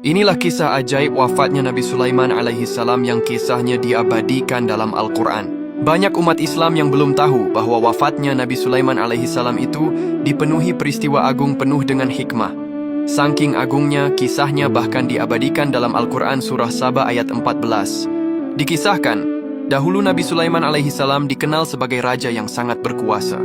Inilah kisah ajaib wafatnya Nabi Sulaiman alaihi salam yang kisahnya diabadikan dalam Al-Quran. Banyak umat Islam yang belum tahu bahwa wafatnya Nabi Sulaiman alaihi salam itu dipenuhi peristiwa agung penuh dengan hikmah. Saking agungnya, kisahnya bahkan diabadikan dalam Al-Quran surah Saba ayat 14. Dikisahkan, dahulu Nabi Sulaiman alaihi salam dikenal sebagai raja yang sangat berkuasa.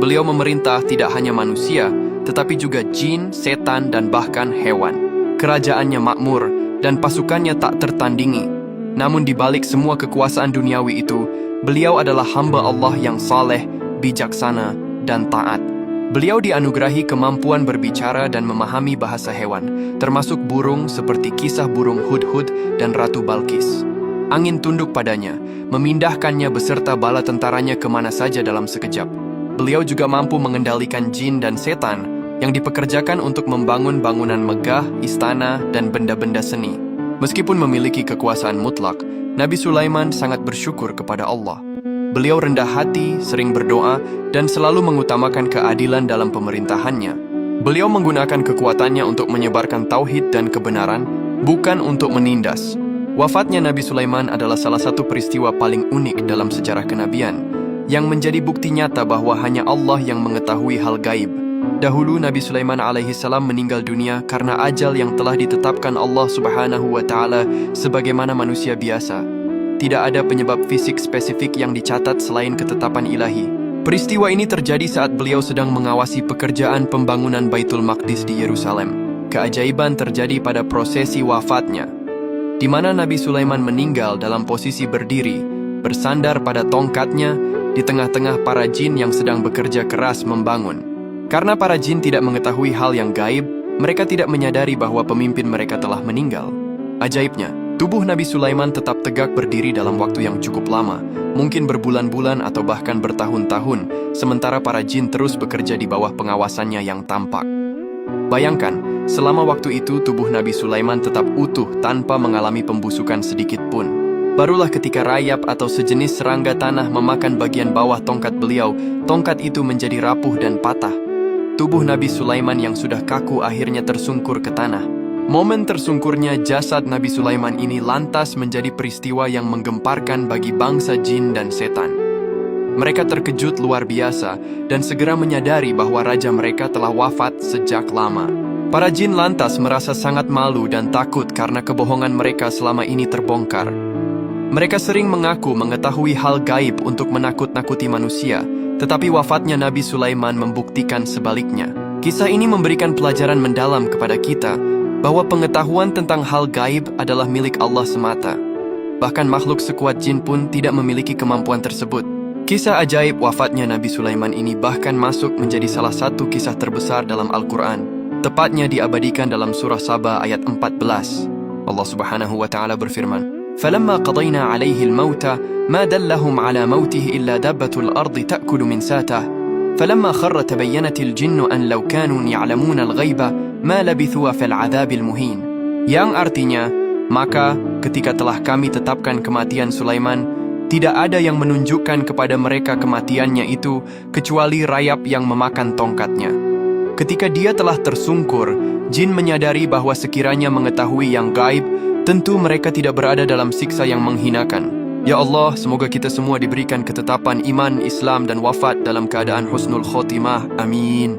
Beliau memerintah tidak hanya manusia, tetapi juga jin, setan, dan bahkan hewan. Kerajaannya makmur dan pasukannya tak tertandingi. Namun di balik semua kekuasaan duniawi itu, beliau adalah hamba Allah yang saleh, bijaksana, dan taat. Beliau dianugerahi kemampuan berbicara dan memahami bahasa hewan, termasuk burung seperti kisah burung Hudhud dan Ratu Balqis. Angin tunduk padanya, memindahkannya beserta bala tentaranya kemana saja dalam sekejap. Beliau juga mampu mengendalikan jin dan setan yang dipekerjakan untuk membangun bangunan megah, istana, dan benda-benda seni. Meskipun memiliki kekuasaan mutlak, Nabi Sulaiman sangat bersyukur kepada Allah. Beliau rendah hati, sering berdoa, dan selalu mengutamakan keadilan dalam pemerintahannya. Beliau menggunakan kekuatannya untuk menyebarkan tauhid dan kebenaran, bukan untuk menindas. Wafatnya Nabi Sulaiman adalah salah satu peristiwa paling unik dalam sejarah kenabian, yang menjadi bukti nyata bahwa hanya Allah yang mengetahui hal gaib. Dahulu Nabi Sulaiman alaihi salam meninggal dunia karena ajal yang telah ditetapkan Allah Subhanahu wa taala sebagaimana manusia biasa. Tidak ada penyebab fisik spesifik yang dicatat selain ketetapan ilahi. Peristiwa ini terjadi saat beliau sedang mengawasi pekerjaan pembangunan Baitul Maqdis di Yerusalem. Keajaiban terjadi pada prosesi wafatnya, di mana Nabi Sulaiman meninggal dalam posisi berdiri, bersandar pada tongkatnya di tengah-tengah para jin yang sedang bekerja keras membangun. Karena para jin tidak mengetahui hal yang gaib, mereka tidak menyadari bahwa pemimpin mereka telah meninggal. Ajaibnya, tubuh Nabi Sulaiman tetap tegak berdiri dalam waktu yang cukup lama, mungkin berbulan-bulan atau bahkan bertahun-tahun, sementara para jin terus bekerja di bawah pengawasannya yang tampak. Bayangkan, selama waktu itu tubuh Nabi Sulaiman tetap utuh tanpa mengalami pembusukan sedikit pun. Barulah ketika rayap atau sejenis serangga tanah memakan bagian bawah tongkat beliau, tongkat itu menjadi rapuh dan patah. Tubuh Nabi Sulaiman yang sudah kaku akhirnya tersungkur ke tanah. Momen tersungkurnya jasad Nabi Sulaiman ini lantas menjadi peristiwa yang menggemparkan bagi bangsa jin dan setan. Mereka terkejut luar biasa dan segera menyadari bahwa raja mereka telah wafat sejak lama. Para jin lantas merasa sangat malu dan takut karena kebohongan mereka selama ini terbongkar. Mereka sering mengaku mengetahui hal gaib untuk menakut-nakuti manusia, tetapi wafatnya Nabi Sulaiman membuktikan sebaliknya. Kisah ini memberikan pelajaran mendalam kepada kita bahwa pengetahuan tentang hal gaib adalah milik Allah semata. Bahkan makhluk sekuat jin pun tidak memiliki kemampuan tersebut. Kisah ajaib wafatnya Nabi Sulaiman ini bahkan masuk menjadi salah satu kisah terbesar dalam Al-Quran. Tepatnya diabadikan dalam surah Saba ayat 14. Allah Subhanahu wa taala berfirman, فَلَمَّا قَضَيْنَا عَلَيْهِ الْمَوْتَ مَا دَلَّهُمْ عَلَى مَوْتِهِ إِلَّا دَابَّةُ الْأَرْضِ تَأْكُلُ مِنْ سَأْتِهِ فَلَمَّا خَرَّ تَبَيَّنَتِ الْجِنُّ أَنْ لَوْ كَانُوا يَعْلَمُونَ الْغَيْبَ مَا لَبِثُوا فِي الْعَذَابِ الْمُهِينِ. Yang artinya, maka ketika telah kami tetapkan kematian Sulaiman, tidak ada yang menunjukkan kepada mereka kematiannya itu kecuali rayap yang memakan tongkatnya. Ketika dia telah tersungkur, jin menyadari bahwa sekiranya mengetahui yang gaib, tentu mereka tidak berada dalam siksa yang menghinakan. Ya Allah, semoga kita semua diberikan ketetapan iman, Islam, dan wafat dalam keadaan husnul khotimah. Amin.